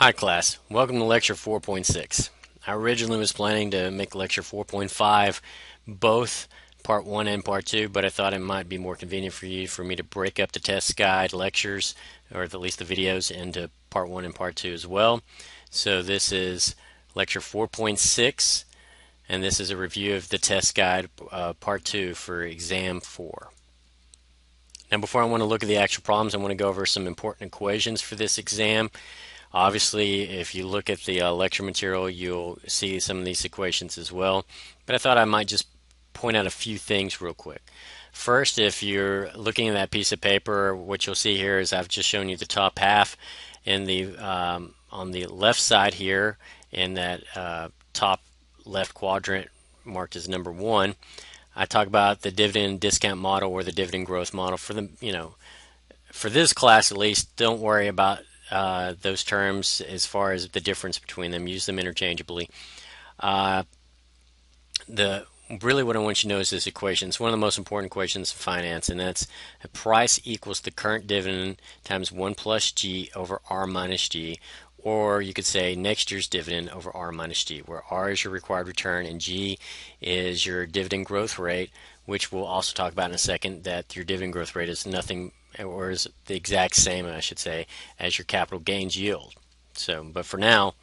Hi class, welcome to lecture 4.6. I originally was planning to make lecture 4.5 both part 1 and part 2, but I thought it might be more convenient for me to break up the test guide lectures, or at least the videos, into part 1 and part 2 as well. So this is lecture 4.6, and this is a review of the test guide part 2 for exam 4. Now before I want to look at the actual problems, I want to go over some important equations for this exam. Obviously, if you look at the lecture material, you'll see some of these equations as well. But I thought I might just point out a few things real quick. First, if you're looking at that piece of paper, what you'll see here is I've just shown you the top half. In the on the left side here, in that top left quadrant marked as number 1, I talk about the dividend discount model or the dividend growth model. For this class at least, don't worry about those terms as far as the difference between them. Use them interchangeably. Really what I want you to know is this equation. It's one of the most important equations in finance, and that's a price equals the current dividend times 1 plus G over R minus G, or you could say next year's dividend over R minus G, where R is your required return and G is your dividend growth rate, which we'll also talk about in a second, that your dividend growth rate is nothing, or is the exact same, I should say, as your capital gains yield. But for now,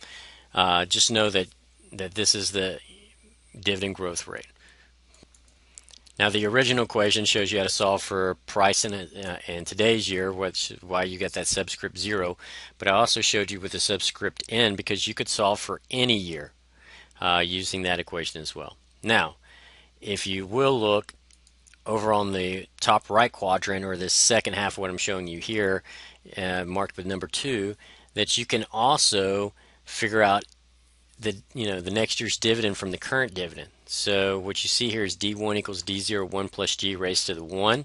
just know that this is the dividend growth rate. Now, the original equation shows you how to solve for price in today's year, which is why you get that subscript 0. But I also showed you with the subscript n because you could solve for any year using that equation as well. Now, if you will look over on the top right quadrant, or the second half of what I'm showing you here, marked with number 2, that you can also figure out the next year's dividend from the current dividend. So what you see here is D1 equals D0 1 plus G raised to the 1,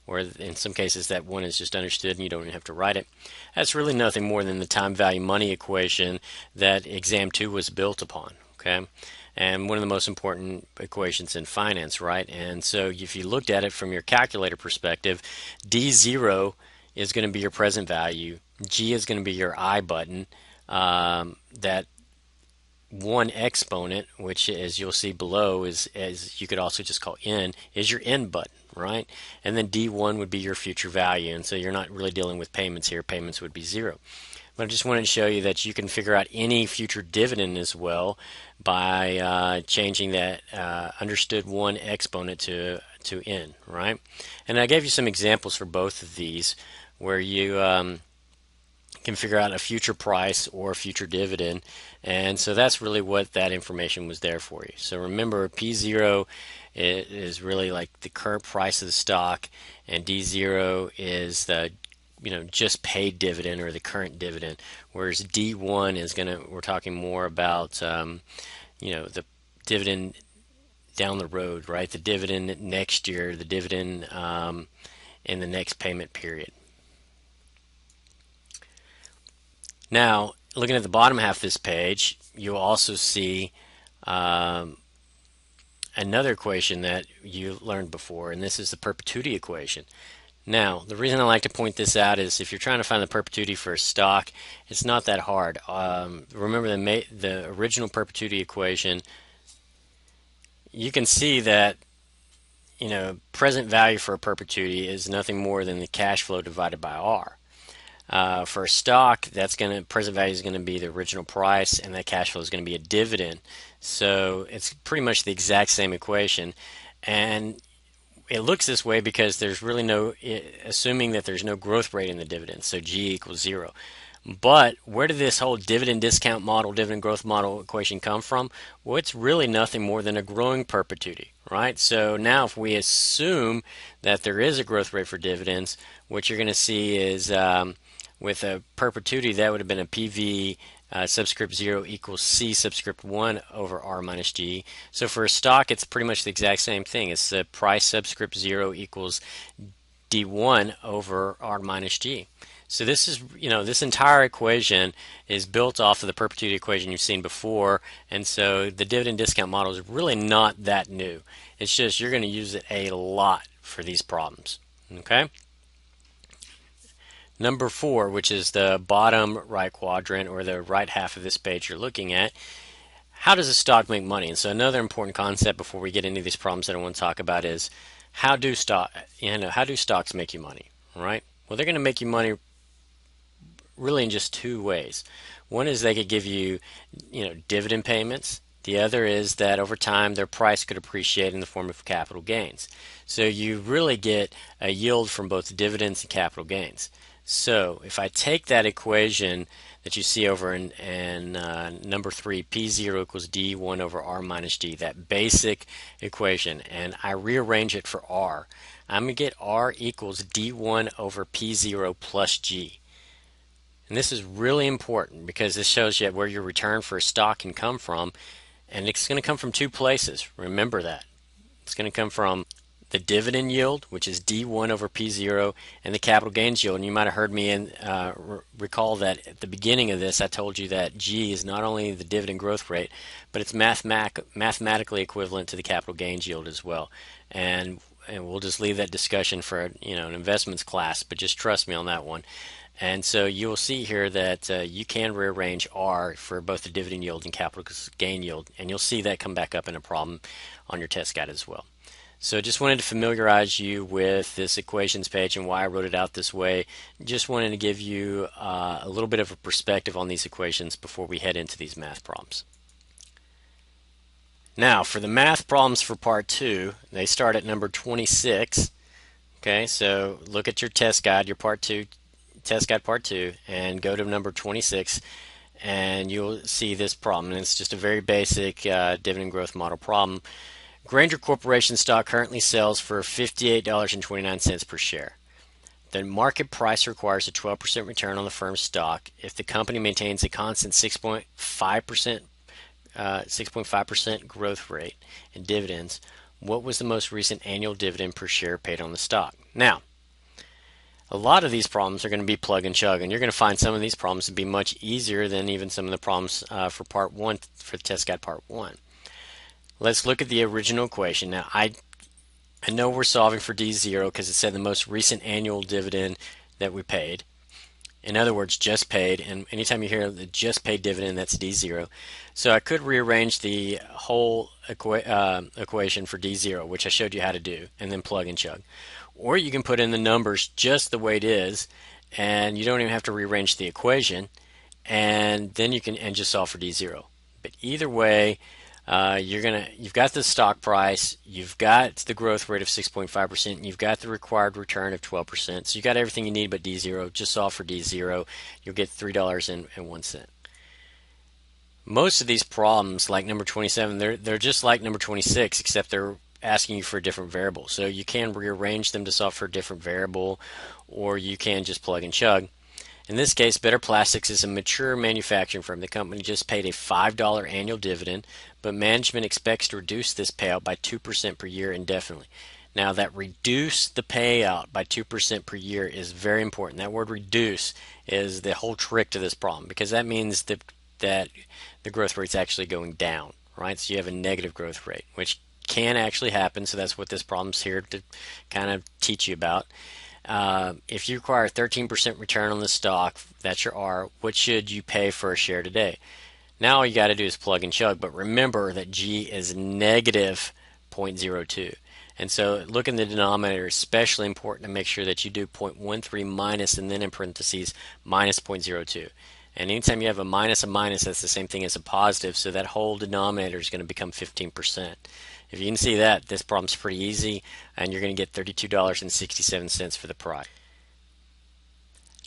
or in some cases that 1 is just understood and you don't even have to write it. That's really nothing more than the time value money equation that exam 2 was built upon, okay? And one of the most important equations in finance, right? And so if you looked at it from your calculator perspective, D0 is going to be your present value, G is going to be your I button, that 1 exponent, which as you'll see below is, as you could also just call n, is your n button, right? And then D1 would be your future value, and so you're not really dealing with payments here. Payments would be 0. But I just wanted to show you that you can figure out any future dividend as well by changing that understood 1 exponent to n, right? And I gave you some examples for both of these where you can figure out a future price or a future dividend, and so that's really what that information was there for you. So remember, P0 is really like the current price of the stock, and D0 is the just paid dividend or the current dividend, whereas D1 is we're talking more about the dividend down the road, right? The dividend next year, the dividend in the next payment period. Now, looking at the bottom half of this page, you'll also see another equation that you learned before, and this is the perpetuity equation. Now, the reason I like to point this out is if you're trying to find the perpetuity for a stock, it's not that hard. Remember the original perpetuity equation, you can see that present value for a perpetuity is nothing more than the cash flow divided by R. For a stock, present value is going to be the original price, and that cash flow is going to be a dividend. So it's pretty much the exact same equation, and it looks this way because there's really assuming that there's no growth rate in the dividend, so G equals 0. But where did this whole dividend discount model, dividend growth model equation come from? Well, it's really nothing more than a growing perpetuity, right? So now if we assume that there is a growth rate for dividends, what you're going to see is with a perpetuity, that would have been a PV subscript 0 equals C subscript 1 over R minus G. So for a stock, it's pretty much the exact same thing. It's the price subscript 0 equals D1 over R minus G. So this is, this entire equation is built off of the perpetuity equation you've seen before, and so the dividend discount model is really not that new. It's just you're going to use it a lot for these problems, okay? Number 4, which is the bottom right quadrant or the right half of this page you're looking at, how does a stock make money? And so another important concept before we get into these problems that I want to talk about is how do stocks make you money, right? Well, they're going to make you money really in just two ways. One is they could give you, dividend payments. The other is that over time their price could appreciate in the form of capital gains. So you really get a yield from both dividends and capital gains. So if I take that equation that you see over in number 3, P0 equals D1 over R minus D, that basic equation, and I rearrange it for R, I'm going to get R equals D1 over P0 plus G. And this is really important because this shows you where your return for a stock can come from, and it's going to come from two places. Remember that. It's going to come from the dividend yield, which is D1 over P0, and the capital gains yield. And you might have heard me recall that at the beginning of this, I told you that G is not only the dividend growth rate, but it's mathematically equivalent to the capital gains yield as well. And we'll just leave that discussion for an investments class, but just trust me on that one. And so you will see here that you can rearrange R for both the dividend yield and capital gain yield, and you'll see that come back up in a problem on your test guide as well. So just wanted to familiarize you with this equations page and why I wrote it out this way. Just wanted to give you a little bit of a perspective on these equations before we head into these math problems. Now for the math problems for part 2, they start at number 26. Okay, so look at your test guide, your part 2, test guide part 2, and go to number 26, and you'll see this problem. And it's just a very basic dividend growth model problem. Grainger Corporation stock currently sells for $58.29 per share. The market price requires a 12% return on the firm's stock if the company maintains a constant 6.5% growth rate in dividends. What was the most recent annual dividend per share paid on the stock? Now, a lot of these problems are going to be plug and chug, and you're going to find some of these problems to be much easier than even some of the problems for part 1, for the test guide part 1. Let's look at the original equation. Now, I know we're solving for D0 because it said the most recent annual dividend that we paid. In other words, just paid, and anytime you hear the just paid dividend, that's D0. So I could rearrange the whole equation for D0, which I showed you how to do, and then plug and chug. Or you can put in the numbers just the way it is, and you don't even have to rearrange the equation, and then you can just solve for D0. But either way, you've got the stock price, you've got the growth rate of 6.5%, and you've got the required return of 12%. So you got everything you need but D0. Just solve for D0. You'll get $3.01. Most of these problems, like number 27, they're just like number 26, except they're asking you for a different variable. So you can rearrange them to solve for a different variable, or you can just plug and chug. In this case, Better Plastics is a mature manufacturing firm. The company just paid a $5 annual dividend, but management expects to reduce this payout by 2% per year indefinitely. Now, that reduce the payout by 2% per year is very important. That word reduce is the whole trick to this problem, because that means that the growth rate's actually going down, right? So you have a negative growth rate, which can actually happen. So that's what this problem's here to kind of teach you about. If you require a 13% return on the stock, that's your R, what should you pay for a share today? Now all you got to do is plug and chug, but remember that G is negative 0.02. And so look in the denominator, especially important to make sure that you do 0.13 minus and then in parentheses minus 0.02. And anytime you have a minus, that's the same thing as a positive, so that whole denominator is going to become 15%. If you can see that, this problem's pretty easy, and you're going to get $32.67 for the price.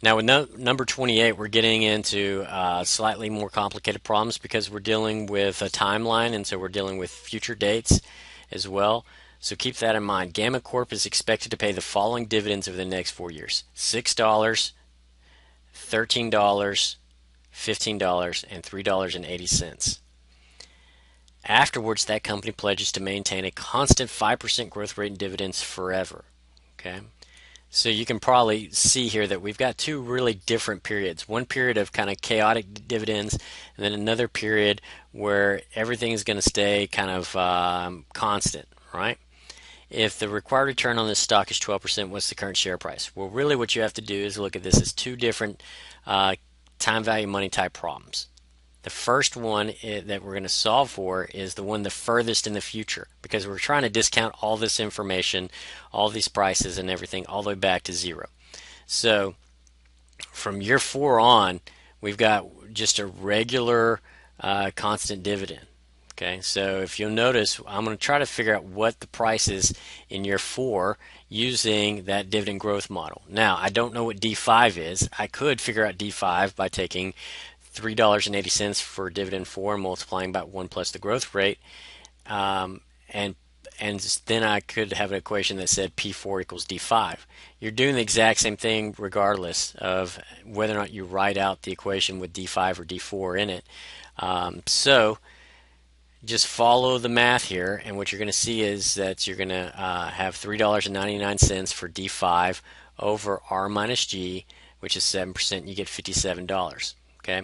Now with number 28, we're getting into slightly more complicated problems because we're dealing with a timeline, and so we're dealing with future dates as well. So keep that in mind. Gamma Corp is expected to pay the following dividends over the next 4 years: $6, $13, $15, and $3.80. Afterwards, that company pledges to maintain a constant 5% growth rate in dividends forever. Okay, so you can probably see here that we've got two really different periods. One period of kind of chaotic dividends, and then another period where everything is going to stay kind of constant, right? if the required return on this stock is 12%, what's the current share price? Well, really what you have to do is look at this as two different time value money type problems. The first one that we're going to solve for is the one the furthest in the future, because we're trying to discount all this information, all these prices and everything all the way back to zero. So from year 4 on, we've got just a regular constant dividend. Okay, so if you'll notice, I'm going to try to figure out what the price is in year 4 using that dividend growth model. Now, I don't know what D5 is. I could figure out D5 by taking $3.80 for dividend 4 and multiplying by 1 plus the growth rate. And then I could have an equation that said P4 equals D5. You're doing the exact same thing regardless of whether or not you write out the equation with D5 or D4 in it. So just follow the math here, and what you're going to see is that you're going to have $3.99 for D5 over R minus G, which is 7%. You get $57. Okay.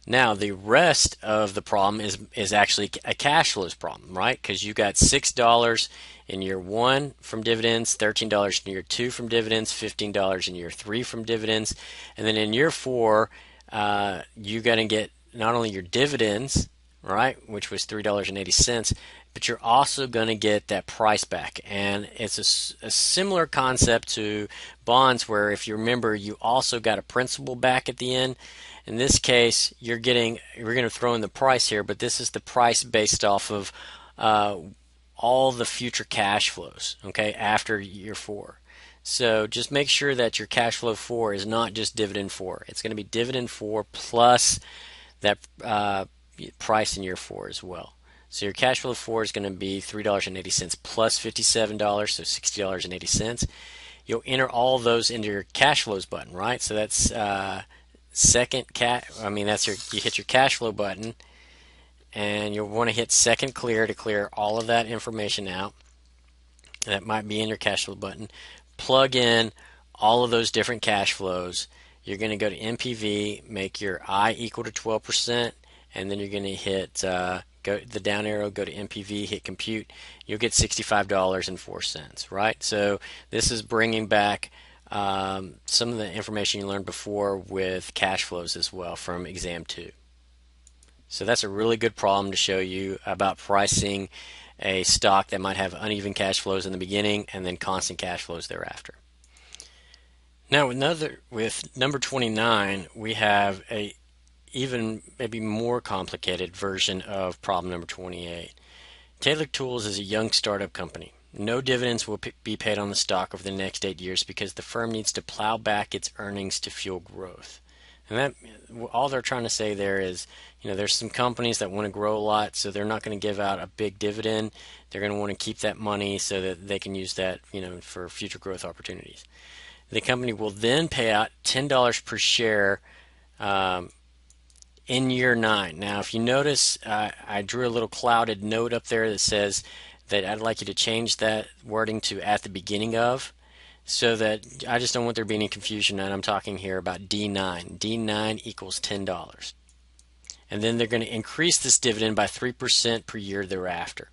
Now the rest of the problem is actually a cash flows problem, right? Because you got $6 in year 1 from dividends, $13 in year 2 from dividends, $15 in year 3 from dividends, and then in year 4, you're going to get not only your dividends, right, which was $3.80, but you're also going to get that price back. And it's a similar concept to bonds, where if you remember, you also got a principal back at the end. In this case, we're going to throw in the price here, but this is the price based off of all the future cash flows, okay, after year 4. So just make sure that your cash flow 4 is not just dividend 4. It's going to be dividend 4 plus that price in year 4 as well. So your cash flow 4 is going to be $3.80 plus $57, so $60.80. You'll enter all those into your cash flows button, right? So that's you hit your cash flow button, and you'll want to hit second clear to clear all of that information out. That might be in your cash flow button. Plug in all of those different cash flows. You're going to go to NPV, make your I equal to 12%, and then you're going to hit go the down arrow, go to NPV, hit compute. You'll get $65.04, right? So this is bringing back some of the information you learned before with cash flows as well from exam 2. So that's a really good problem to show you about pricing a stock that might have uneven cash flows in the beginning and then constant cash flows thereafter. Now with number 29, we have a even maybe more complicated version of problem number 28. Taylor Tools is a young startup company. No dividends will be paid on the stock over the next 8 years because the firm needs to plow back its earnings to fuel growth. And that all they're trying to say there is, there's some companies that want to grow a lot, so they're not going to give out a big dividend. They're going to want to keep that money so that they can use that, for future growth opportunities. The company will then pay out $10 per share in year 9. Now, if you notice, I drew a little clouded note up there that says that I'd like you to change that wording to at the beginning of, so that I just don't want there to be any confusion, and I'm talking here about D9. D9 equals $10. And then they're going to increase this dividend by 3% per year thereafter.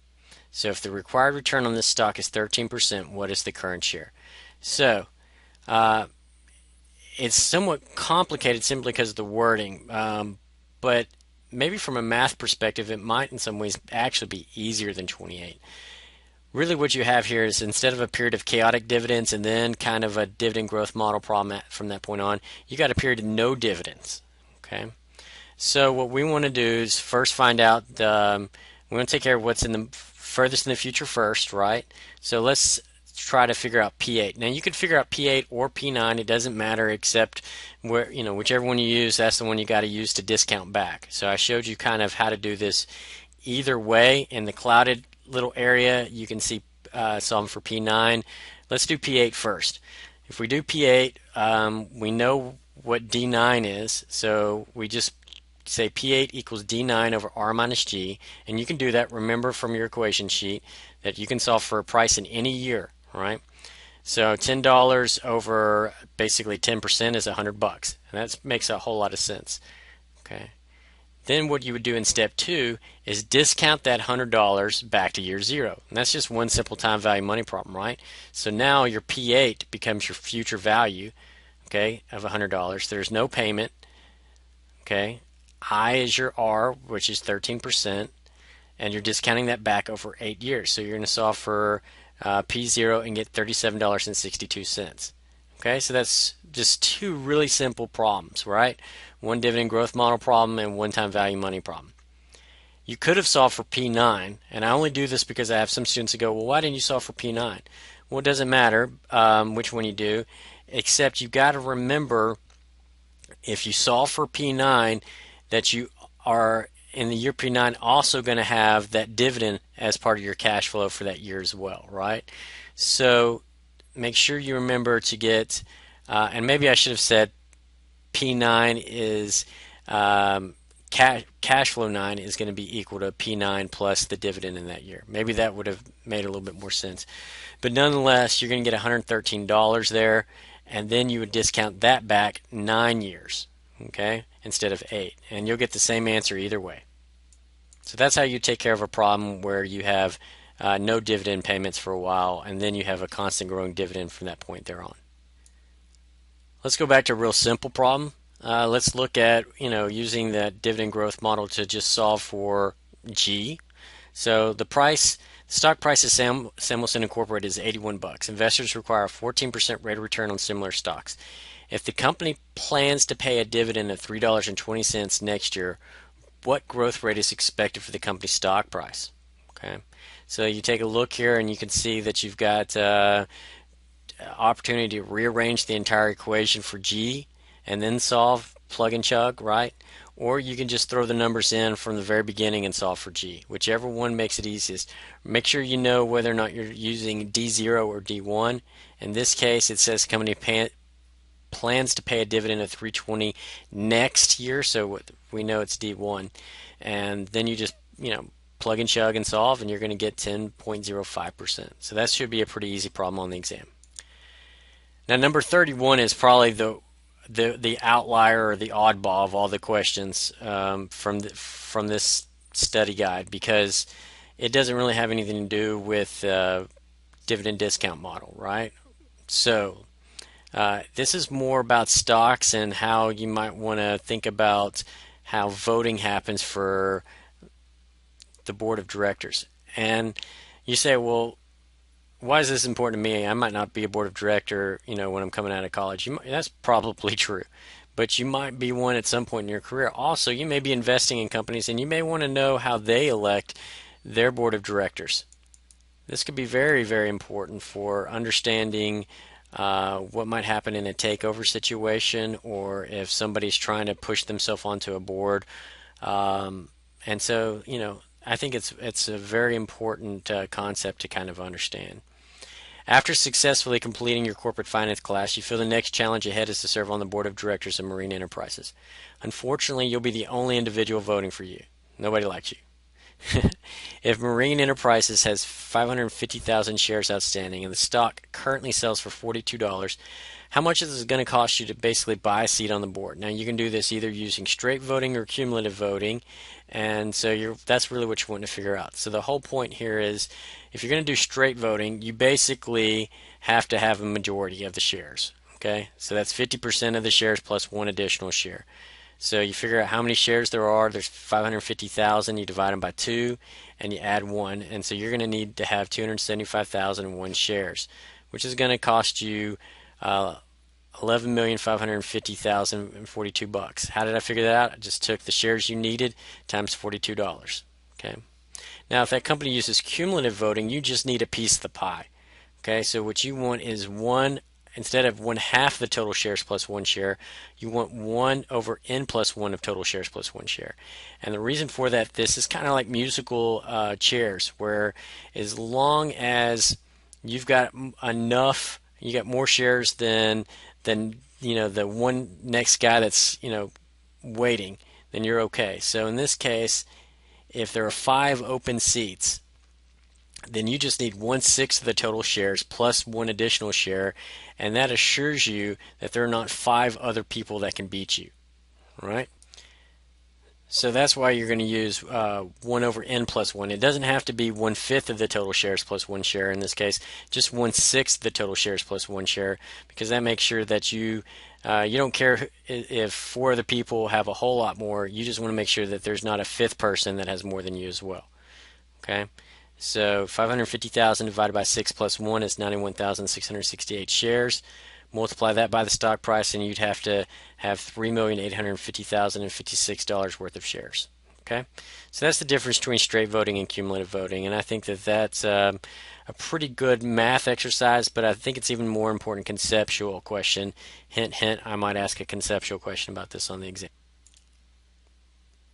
So if the required return on this stock is 13%, what is the current share? So it's somewhat complicated simply because of the wording, but maybe from a math perspective, it might in some ways actually be easier than 28. Really what you have here is, instead of a period of chaotic dividends and then kind of a dividend growth model problem from that point on, you got a period of no dividends. Okay, so what we want to do is first find out, we want to take care of what's in the furthest in the future first, right? So let's try to figure out P8. Now you could figure out P8 or P9, it doesn't matter, except where, whichever one you use, that's the one you got to use to discount back. So I showed you kind of how to do this either way. In the clouded little area, you can see solving for P9. Let's do P8 first. If we do P8, we know what D9 is, so we just say P8 equals D9 over R minus G, and you can do that, remember from your equation sheet, that you can solve for a price in any year, right? So $10 over basically 10% is $100, and that makes a whole lot of sense. Okay. Then what you would do in step 2 is discount that $100 back to year 0. And that's just one simple time value money problem, right? So now your P8 becomes your future value, okay, of $100. There's no payment, okay? I is your R, which is 13%, and you're discounting that back over 8 years. So you're going to solve for P0 and get $37.62. Okay, so that's just two really simple problems, right? One dividend growth model problem and one time value money problem. You could have solved for P9, and I only do this because I have some students that go, well, why didn't you solve for P9? Well, it doesn't matter which one you do, except you've got to remember if you solve for P9 that you are in the year P9 also going to have that dividend as part of your cash flow for that year as well, right? So make sure you remember to get, and maybe I should have said P9 is cash flow 9 is going to be equal to P9 plus the dividend in that year. Maybe that would have made a little bit more sense. But nonetheless, you're going to get $113 there, and then you would discount that back 9 years, okay, instead of 8. And you'll get the same answer either way. So that's how you take care of a problem where you have no dividend payments for a while, and then you have a constant growing dividend from that point there on. Let's go back to a real simple problem. Let's look at using that dividend growth model to just solve for G. So the stock price of Samuelson Incorporated is $81. Investors require a 14% rate of return on similar stocks. If the company plans to pay a dividend of $3.20 next year, what growth rate is expected for the company's stock price? Okay, so you take a look here and you can see that you've got opportunity to rearrange the entire equation for G and then solve, plug and chug, right? Or you can just throw the numbers in from the very beginning and solve for G, whichever one makes it easiest. Make sure you know whether or not you're using D0 or D1. In this case, it says company plans to pay a dividend of $3.20 next year, so we know it's D1. And then you just, plug and chug and solve, and you're going to get 10.05%. So that should be a pretty easy problem on the exam. Now, number 31 is probably the outlier or the oddball of all the questions from this study guide, because it doesn't really have anything to do with dividend discount model, right? So this is more about stocks and how you might want to think about how voting happens for the board of directors. And you say, well, why is this important to me? I might not be a board of director, when I'm coming out of college. That's probably true. But you might be one at some point in your career. Also, you may be investing in companies and you may want to know how they elect their board of directors. This could be very, very important for understanding what might happen in a takeover situation, or if somebody's trying to push themselves onto a board. And so, I think it's a very important concept to kind of understand. After successfully completing your corporate finance class, you feel the next challenge ahead is to serve on the board of directors of Marine Enterprises. Unfortunately, you'll be the only individual voting for you. Nobody likes you. If Marine Enterprises has 550,000 shares outstanding and the stock currently sells for $42, how much is it going to cost you to basically buy a seat on the board? Now, you can do this either using straight voting or cumulative voting, and so that's really what you want to figure out. So the whole point here is, if you're going to do straight voting, you basically have to have a majority of the shares. Okay, so that's 50% of the shares plus one additional share. So you figure out how many shares there are. There's 550,000. You divide them by 2, and you add 1. And so you're going to need to have 275,001 shares, which is going to cost you $11,550,042. How did I figure that out? I just took the shares you needed times $42. Okay. Now, if that company uses cumulative voting, you just need a piece of the pie. Okay. So what you want is instead of 1/2 the total shares plus 1 share, you want 1 over n plus 1 of total shares plus 1 share. And the reason for that, this is kind of like musical chairs, where as long as you've got enough, you got more shares than the one next guy that's waiting, then you're okay. So in this case, if there are 5 open seats, then you just need 1/6 of the total shares plus 1 additional share, and that assures you that there are not 5 other people that can beat you. All right? So that's why you're going to use 1 over n plus 1. It doesn't have to be 1/5 of the total shares plus 1 share in this case, just 1/6 of the total shares plus 1 share, because that makes sure that you don't care if 4 other people have a whole lot more. You just want to make sure that there's not a fifth person that has more than you as well. Okay? So 550,000 divided by 6 plus 1 is 91,668 shares. Multiply that by the stock price, and you'd have to have $3,850,056 worth of shares. Okay, so that's the difference between straight voting and cumulative voting, and I think that that's a pretty good math exercise, but I think it's even more important conceptual question. Hint, hint, I might ask a conceptual question about this on the exam.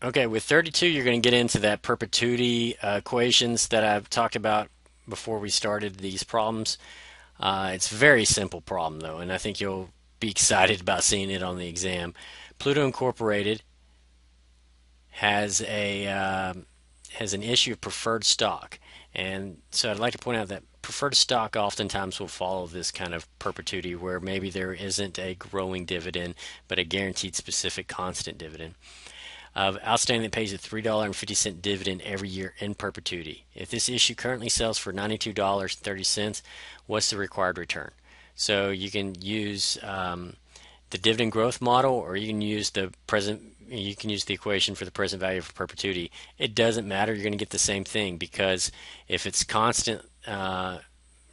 Okay, with 32, you're going to get into that perpetuity equations that I've talked about before we started these problems. It's a very simple problem, though, and I think you'll be excited about seeing it on the exam. Pluto Incorporated has an issue of preferred stock, and so I'd like to point out that preferred stock oftentimes will follow this kind of perpetuity, where maybe there isn't a growing dividend, but a guaranteed specific constant dividend. Outstanding that pays a $3.50 dividend every year in perpetuity. If this issue currently sells for $92.30, what's the required return? So you can use the dividend growth model, or you can use the present. You can use the equation for the present value for perpetuity. It doesn't matter. You're going to get the same thing, because if it's constant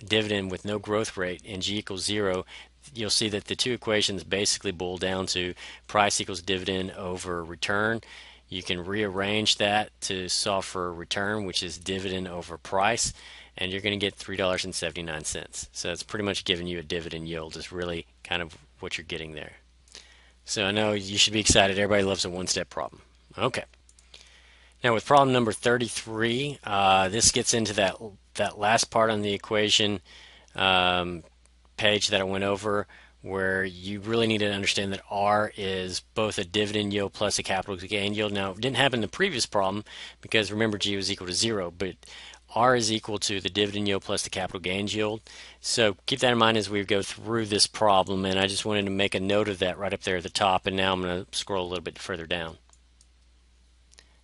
dividend with no growth rate and g equals 0, you'll see that the two equations basically boil down to price equals dividend over return. You can rearrange that to solve for return, which is dividend over price, and you're going to get $3.79. So that's pretty much giving you a dividend yield, is really kind of what you're getting there. So I know you should be excited. Everybody loves a one-step problem. Okay. Now with problem number 33, this gets into that last part on the equation page that I went over, where you really need to understand that R is both a dividend yield plus a capital gain yield. Now, it didn't happen in the previous problem, because remember G was equal to 0, but R is equal to the dividend yield plus the capital gains yield. So keep that in mind as we go through this problem, and I just wanted to make a note of that right up there at the top, and now I'm going to scroll a little bit further down.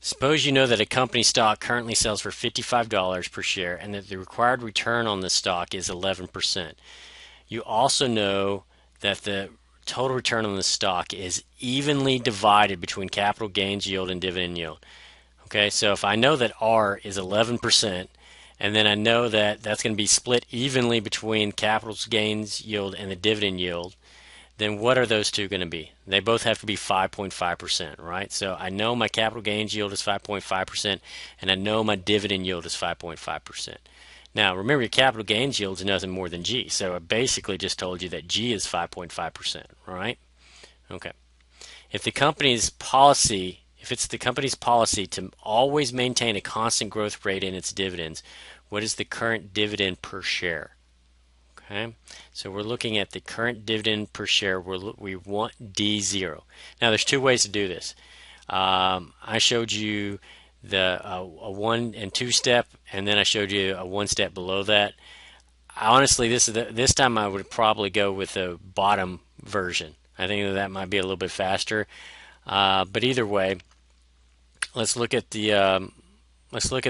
Suppose you know that a company stock currently sells for $55 per share and that the required return on the stock is 11%. You also know that the total return on the stock is evenly divided between capital gains yield and dividend yield. Okay, so if I know that R is 11%, and then I know that that's going to be split evenly between capital gains yield and the dividend yield, then what are those two going to be? They both have to be 5.5%, right? So I know my capital gains yield is 5.5%, and I know my dividend yield is 5.5%. Now, remember, your capital gains yield is nothing more than G, so I basically just told you that G is 5.5%, right? Okay. If the company's policy, if it's the company's policy to always maintain a constant growth rate in its dividends, what is the current dividend per share? Okay, so we're looking at the current dividend per share. We want D0. Now, there's two ways to do this. I showed you the a 1 and 2 step, and then I showed you a 1 step below that. Honestly, this time I would probably go with the bottom version. I think that might be a little bit faster. But either way, let's look at the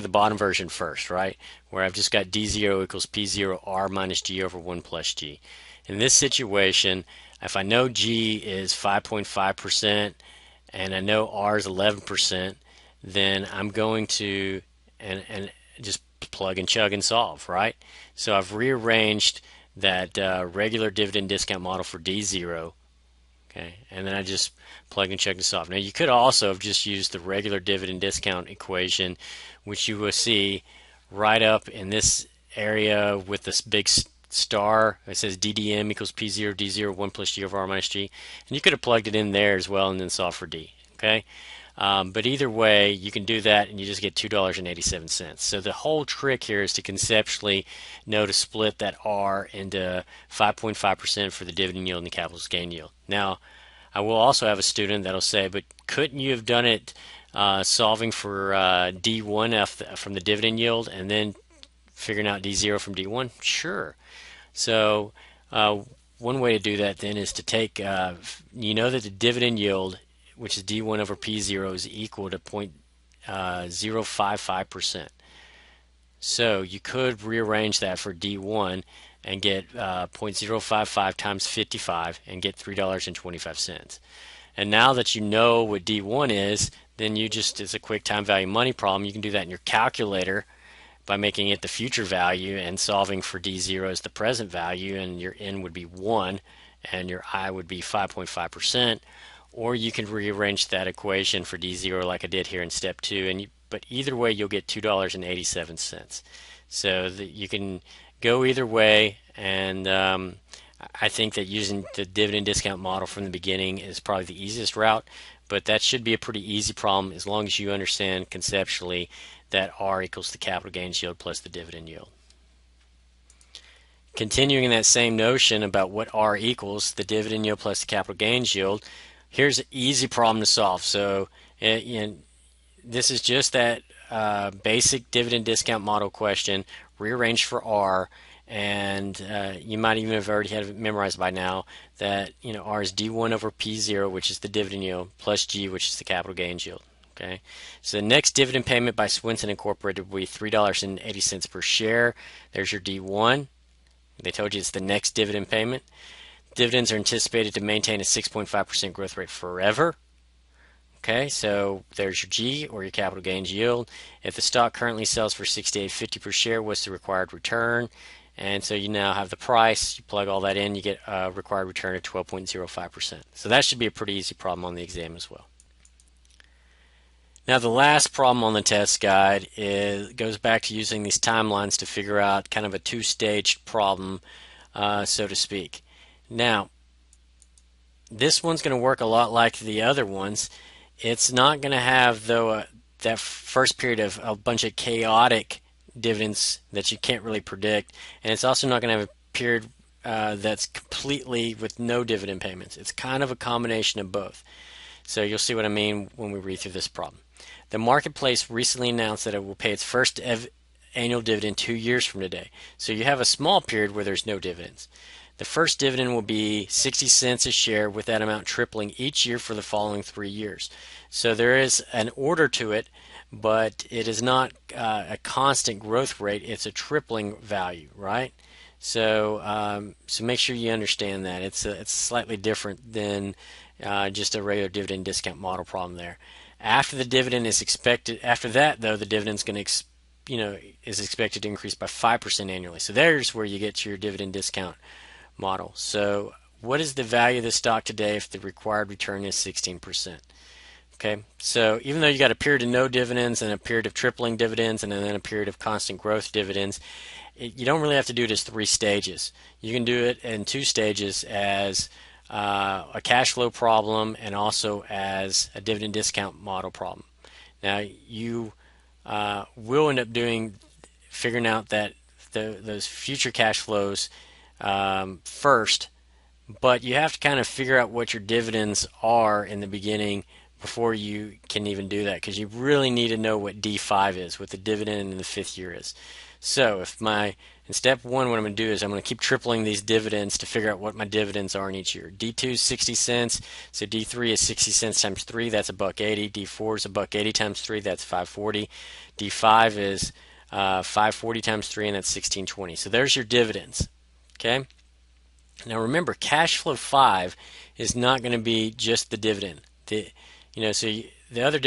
bottom version first, right? Where I've just got D0 equals P0 R minus G over 1 plus G. In this situation, if I know G is 5.5% and I know R is 11%, then I'm going to and just plug and chug and solve, right? So I've rearranged that regular dividend discount model for D0, okay, and then I just plug and chug and solve. Now you could also have just used the regular dividend discount equation, which you will see right up in this area with this big star. It says DDM equals P0 D0 1 plus G over R minus G, and you could have plugged it in there as well and then solved for D, okay? But either way, you can do that and you just get $2.87. So the whole trick here is to conceptually know to split that R into 5.5% for the dividend yield and the capital gain yield. Now, I will also have a student that'll say, but couldn't you have done it solving for D1 from the dividend yield and then figuring out D0 from D1? Sure. So one way to do that then is to take, you know that the dividend yield which is D1 over P0, is equal to 0.055%. So you could rearrange that for D1 and get 0.055 times 55 and get $3.25. And now that you know what D1 is, then you just, as a quick time value money problem, you can do that in your calculator by making it the future value and solving for D0 as the present value, and your N would be 1 and your I would be 5.5%. Or you can rearrange that equation for D0 like I did here in step 2, but either way you'll get $2.87. So you can go either way, and I think that using the dividend discount model from the beginning is probably the easiest route, but that should be a pretty easy problem as long as you understand conceptually that R equals the capital gains yield plus the dividend yield. Continuing in that same notion about what R equals, the dividend yield plus the capital gains yield, here's an easy problem to solve. So this is just that basic dividend discount model question, rearranged for R, and you might even have already had it memorized by now that R is D1 over P0, which is the dividend yield, plus G, which is the capital gains yield. Okay, so the next dividend payment by Swenson Incorporated will be $3.80 per share. There's your D1. They told you it's the next dividend payment. Dividends are anticipated to maintain a 6.5% growth rate forever. Okay, so there's your G, or your capital gains yield. If the stock currently sells for $68.50 per share, what's the required return? And so you now have the price. You plug all that in, you get a required return of 12.05%. So that should be a pretty easy problem on the exam as well. Now the last problem on the test guide goes back to using these timelines to figure out kind of a two-staged problem, so to speak. Now, this one's going to work a lot like the other ones. It's not going to have, though, that first period of a bunch of chaotic dividends that you can't really predict, and it's also not going to have a period that's completely with no dividend payments. It's kind of a combination of both. So you'll see what I mean when we read through this problem. The marketplace recently announced that it will pay its first annual dividend 2 years from today. So you have a small period where there's no dividends. The first dividend will be 60 cents a share, with that amount tripling each year for the following 3 years. So there is an order to it, but it is not a constant growth rate. It's a tripling value, right? So so make sure you understand that. It's slightly different than just a regular dividend discount model problem there. After the dividend is expected, after that though, the dividend is going to is expected to increase by 5% annually. So there's where you get to your dividend discount model. So what is the value of the stock today if the required return is 16%? Okay, so even though you got a period of no dividends and a period of tripling dividends and then a period of constant growth dividends, you don't really have to do it as 3 stages. You can do it in 2 stages as a cash flow problem and also as a dividend discount model problem. Now you will end up figuring out that those future cash flows first, but you have to kind of figure out what your dividends are in the beginning before you can even do that, because you really need to know what D5 is, what the dividend in the 5th year is. So in step 1, what I'm going to do is I'm going to keep tripling these dividends to figure out what my dividends are in each year. D2 is 60 cents, so D3 is 60 cents times 3, that's $1.80. D4 is $1.80 times 3, that's $5.40. D5 is $5.40 times 3, and that's $16.20. So there's your dividends. Okay. Now remember, cash flow 5 is not going to be just the dividend. The other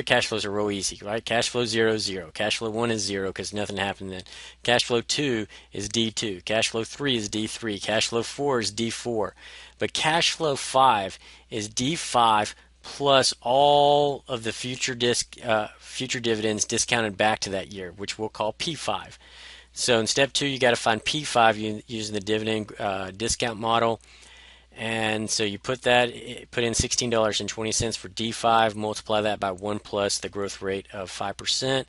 cash flows are real easy, right? Cash flow 0 is 0. Cash flow 1 is 0 because nothing happened then. Cash flow 2 is D2. Cash flow 3 is D3. Cash flow 4 is D4. But cash flow 5 is D5 plus all of the future dividends discounted back to that year, which we'll call P5. So in step 2, you got to find P5 using the dividend discount model. And so you put in $16.20 for D5, multiply that by 1 plus the growth rate of 5%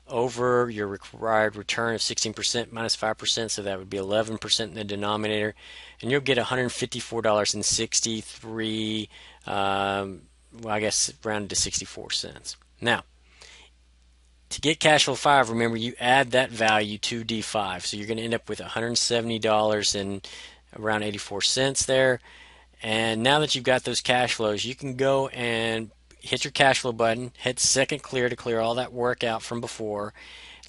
over your required return of 16% minus 5%, so that would be 11% in the denominator, and you'll get $154.63, well, I guess rounded to 64 cents. Now, to get cash flow 5, remember you add that value to D5, so you're going to end up with $170 and around 84 cents there. And now that you've got those cash flows, you can go and hit your cash flow button, hit second clear to clear all that work out from before,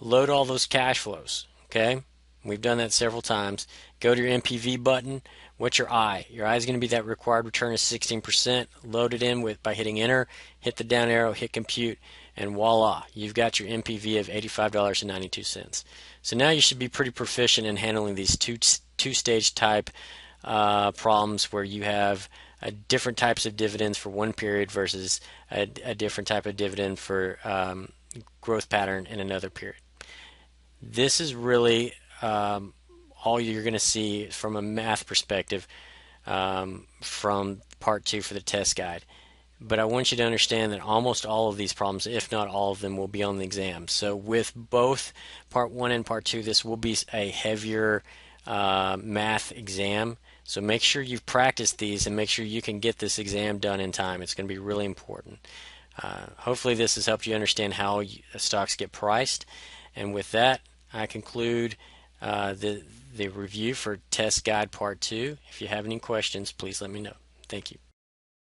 load all those cash flows. Okay? We've done that several times. Go to your MPV button. What's your I? Your I is going to be that required return of 16%. Load it in with by hitting enter, hit the down arrow, hit compute, and voila, you've got your MPV of $85.92. So now you should be pretty proficient in handling these two-stage type problems where you have different types of dividends for one period versus a different type of dividend for growth pattern in another period. This is really all you're going to see from a math perspective from part two for the test guide. But I want you to understand that almost all of these problems, if not all of them, will be on the exam. So with both part one and part two, this will be a heavier math exam. So make sure you've practiced these and make sure you can get this exam done in time. It's going to be really important. Hopefully this has helped you understand how stocks get priced. And with that, I conclude the review for test guide part two. If you have any questions, please let me know. Thank you.